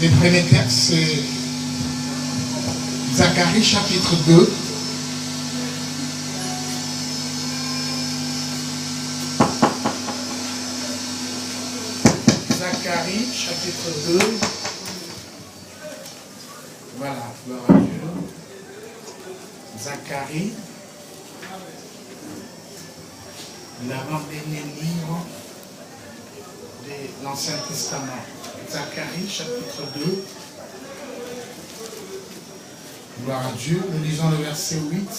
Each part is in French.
Les premiers textes, c'est Zacharie chapitre 2. Zacharie chapitre 2. Voilà, gloire à Dieu. Zacharie, l'avant-dernier livre de l'Ancien Testament. Zacharie chapitre 2. Gloire à Dieu. Nous lisons le verset 8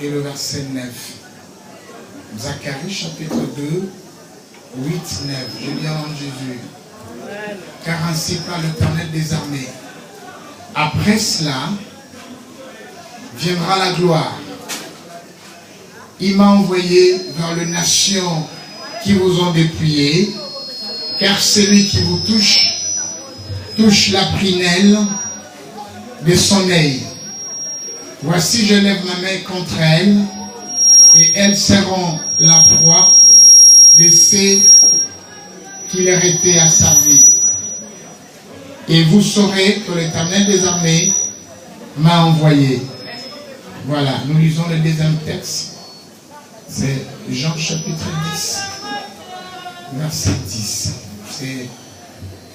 et le verset 9. Zacharie chapitre 2, 8, 9. Je lis en nom de Jésus. Car ainsi parle l'Éternel des armées. Après cela, viendra la gloire. Il m'a envoyé vers les nations qui vous ont dépouillé, car celui qui vous touche la prunelle de son œil. Voici, je lève ma main contre elles, et elles seront la proie de ceux qui leur étaient asservis. Et vous saurez que l'Éternel des armées m'a envoyé. Voilà, nous lisons le deuxième texte. C'est Jean chapitre 10, verset 10.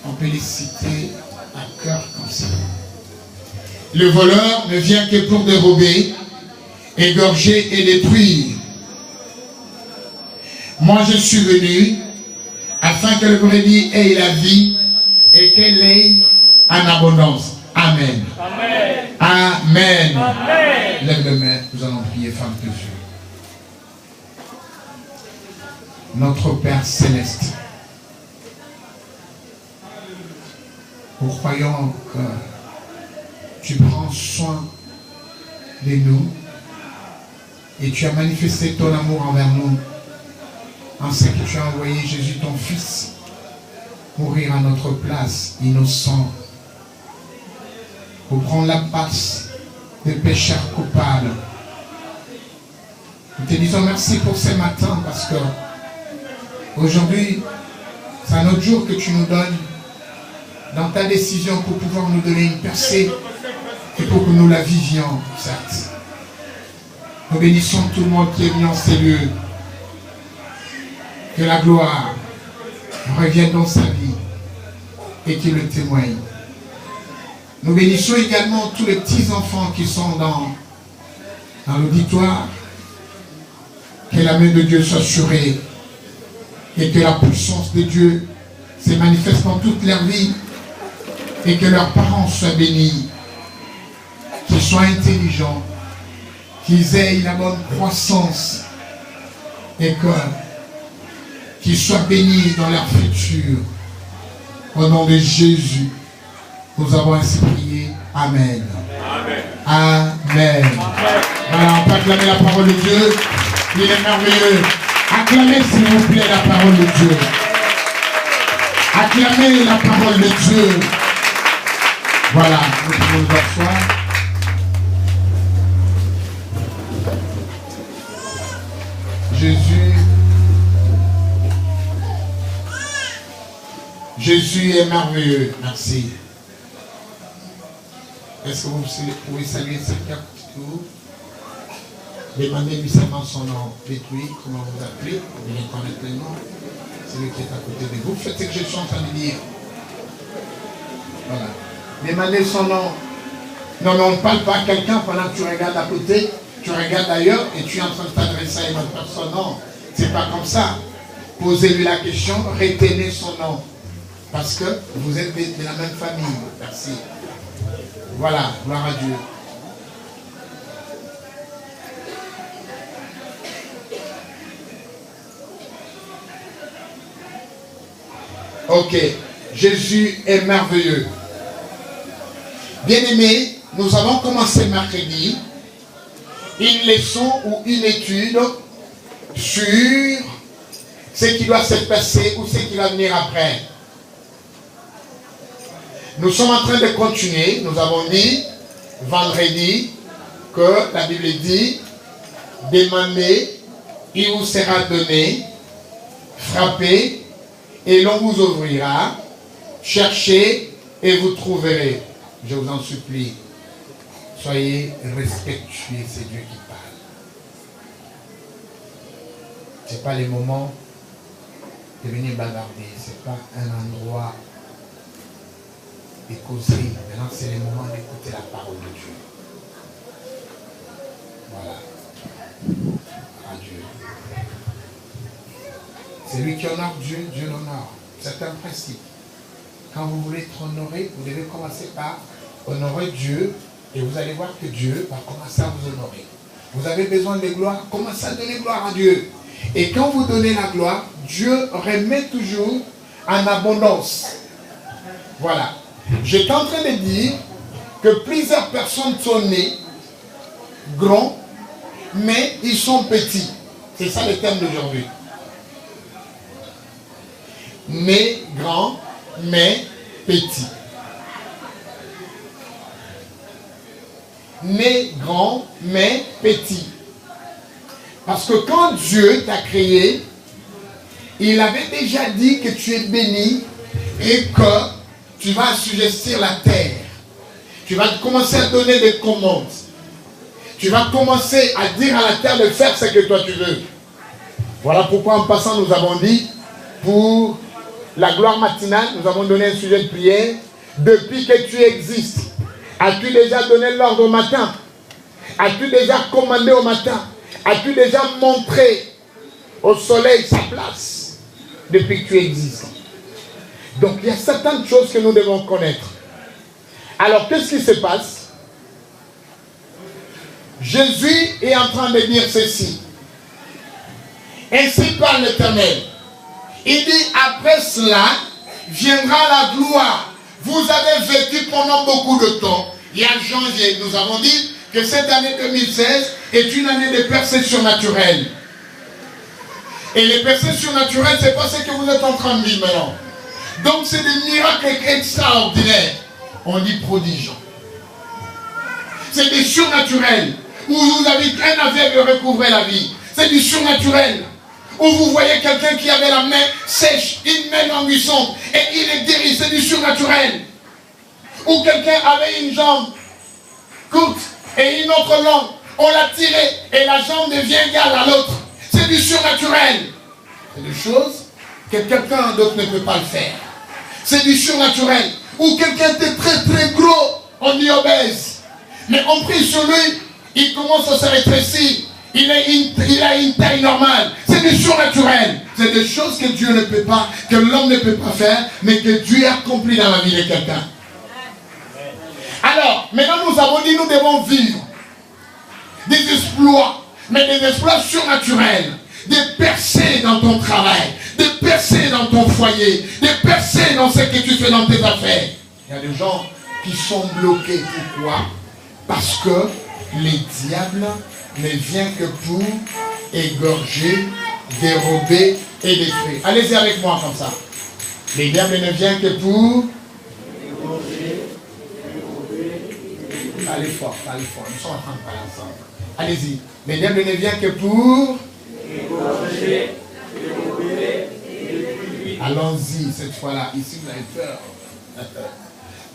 On peut les citer à cœur comme ça. Le voleur ne vient que pour dérober, égorger et détruire. Moi je suis venu afin que le brebis ait la vie et qu'elle ait en abondance. Amen. Amen. Amen. Amen. Lève les mains, nous allons prier, femme de Dieu. Notre Père Céleste, nous croyons que tu prends soin de nous et tu as manifesté ton amour envers nous en ce que tu as envoyé Jésus ton Fils mourir à notre place, innocent, pour prendre la place des pécheurs coupables. Nous te disons merci pour ce matin parce que aujourd'hui, c'est un autre jour que tu nous donnes dans ta décision pour pouvoir nous donner une percée et pour que nous la vivions, certes. Nous bénissons tout le monde qui est venu en ces lieux. Que la gloire revienne dans sa vie et qu'il le témoigne. Nous bénissons également tous les petits-enfants qui sont dans l'auditoire. Que la main de Dieu soit assurée et que la puissance de Dieu se manifeste dans toute leur vie et que leurs parents soient bénis, qu'ils soient intelligents, qu'ils aient la bonne croissance et qu'ils soient bénis dans leur futur. Au nom de Jésus, nous avons ainsi prié. Amen. Amen. Amen. Voilà, on peut acclamer la parole de Dieu. Il est merveilleux. Acclamez s'il vous plaît la parole de Dieu. Acclamez la parole de Dieu. Voilà, nous pouvons nous asseoir. Jésus est merveilleux. Merci. Est-ce que vous pouvez saluer quelqu'un qui vous demandez-lui seulement son nom. Dites-lui comment vous appelez. Vous voulez connaître le nom. C'est lui qui est à côté de vous. Faites ce que je suis en train de dire. Voilà. Demandez son nom. Non, mais on ne parle pas à quelqu'un pendant que tu regardes à côté. Tu regardes ailleurs et tu es en train de t'adresser à une autre personne. Non, c'est pas comme ça. Posez-lui la question, retenez son nom. Parce que vous êtes de la même famille. Merci. Voilà, gloire à Dieu. Ok, Jésus est merveilleux. Bien-aimés, nous avons commencé mercredi une leçon ou une étude sur ce qui doit se passer ou ce qui va venir après. Nous sommes en train de continuer. Nous avons dit vendredi que la Bible dit demandez, il vous sera donné, frappez et l'on vous ouvrira, cherchez et vous trouverez. Je vous en supplie, soyez respectueux, c'est Dieu qui parle. Ce n'est pas les moments de venir bavarder, ce n'est pas un endroit de causerie. Maintenant, c'est le moment d'écouter la parole de Dieu. Voilà. Adieu. C'est lui qui honore Dieu, Dieu l'honore. C'est un principe. Quand vous voulez être honoré, vous devez commencer par honorer Dieu et vous allez voir que Dieu va commencer à vous honorer. Vous avez besoin de gloire, commencez à donner gloire à Dieu. Et quand vous donnez la gloire, Dieu remet toujours en abondance. Voilà. J'étais en train de dire que plusieurs personnes sont nées grands, mais ils sont petits. C'est ça le thème d'aujourd'hui. Nés grands, mais petits. Nés grands, mais petits. Parce que quand Dieu t'a créé, il avait déjà dit que tu es béni et que tu vas assujettir la terre. Tu vas commencer à donner des commandes. Tu vas commencer à dire à la terre de faire ce que toi tu veux. Voilà pourquoi en passant nous avons dit, pour la gloire matinale, nous avons donné un sujet de prière. Depuis que tu existes, as-tu déjà donné l'ordre au matin? As-tu déjà commandé au matin? As-tu déjà montré au soleil sa place depuis que tu existes? Donc il y a certaines choses que nous devons connaître. Alors qu'est-ce qui se passe? Jésus est en train de dire ceci. Ainsi parle l'Éternel. Il dit, après cela, viendra la gloire. Vous avez vécu pendant beaucoup de temps. Il a changé. Nous avons dit que cette année 2016 est une année de percées surnaturelles. Et les percées surnaturelles, c'est pas ce que vous êtes en train de vivre maintenant. Donc c'est des miracles extraordinaires. On dit prodiges. C'est des surnaturels. Où vous avez un aveugle recouvrer la vie. C'est du surnaturel. Où vous voyez quelqu'un qui avait la main sèche, une main languissante, et il est guéri, c'est du surnaturel. Ou quelqu'un avait une jambe courte et une autre longue, on l'a tirée et la jambe devient égale à l'autre. C'est du surnaturel. C'est des choses que quelqu'un d'autre ne peut pas le faire. C'est du surnaturel. Ou quelqu'un était très très gros, on dit obèse. Mais on prie sur lui, il commence à se rétrécir. Il a une taille normale. C'est du surnaturel. C'est des choses que Dieu ne peut pas, que l'homme ne peut pas faire, mais que Dieu a accompli dans la vie de quelqu'un. Alors, maintenant nous avons dit, nous devons vivre des exploits, mais des exploits surnaturels. Des percées dans ton travail, des percées dans ton foyer, des percées dans ce que tu fais dans tes affaires. Il y a des gens qui sont bloqués. Pourquoi? Parce que les diables ne vient que pour égorger, dérober et détruire. Allez-y avec moi comme ça. Les diables ne viennent que pour égorger, dérober, allez fort, nous sommes en train de parler ensemble. Allez-y. Les diables ne viennent que pour égorger, dérober et détruire. Allons-y cette fois-là. Ici vous avez peur.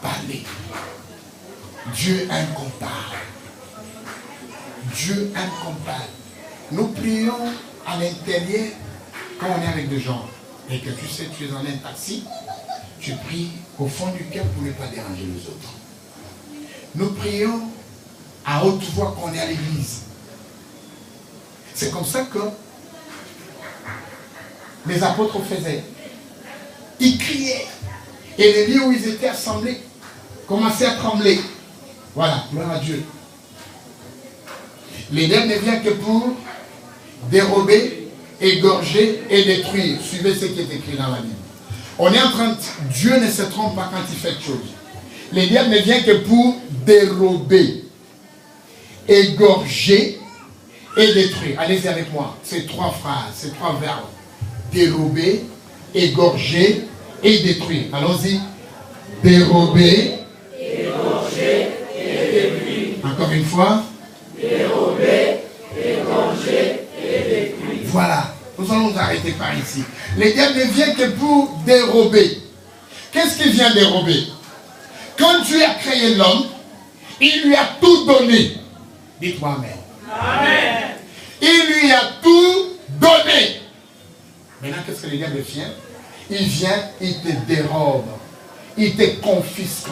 Parlez. Dieu aime qu'on parle. Dieu aime qu'on parle. Nous prions à l'intérieur quand on est avec des gens et que tu sais, tu es dans un taxi, tu pries au fond du cœur pour ne pas déranger les autres. Nous prions à haute voix quand on est à l'église. C'est comme ça que les apôtres faisaient. Ils criaient et les lieux où ils étaient assemblés commençaient à trembler. Voilà, gloire à Dieu. Les diables ne viennent que pour dérober, égorger et détruire. Suivez ce qui est écrit dans la Bible. On est en train de... Dieu ne se trompe pas quand il fait quelque chose. Les diables ne viennent que pour dérober, égorger et détruire. Allez-y avec moi. Ces trois phrases, ces trois verbes. Dérober, égorger et détruire. Allons-y. Dérober, égorger et détruire. Encore une fois. Dérober, égorger et détruire. Voilà. Nous allons nous arrêter par ici. Les diables ne viennent que pour dérober. Qu'est-ce qui vient dérober? Quand Dieu a créé l'homme, il lui a tout donné. Dites-moi amen. Amen. Il lui a tout donné. Maintenant, qu'est-ce que le diable fait? Il vient, il te dérobe. Il te confisque.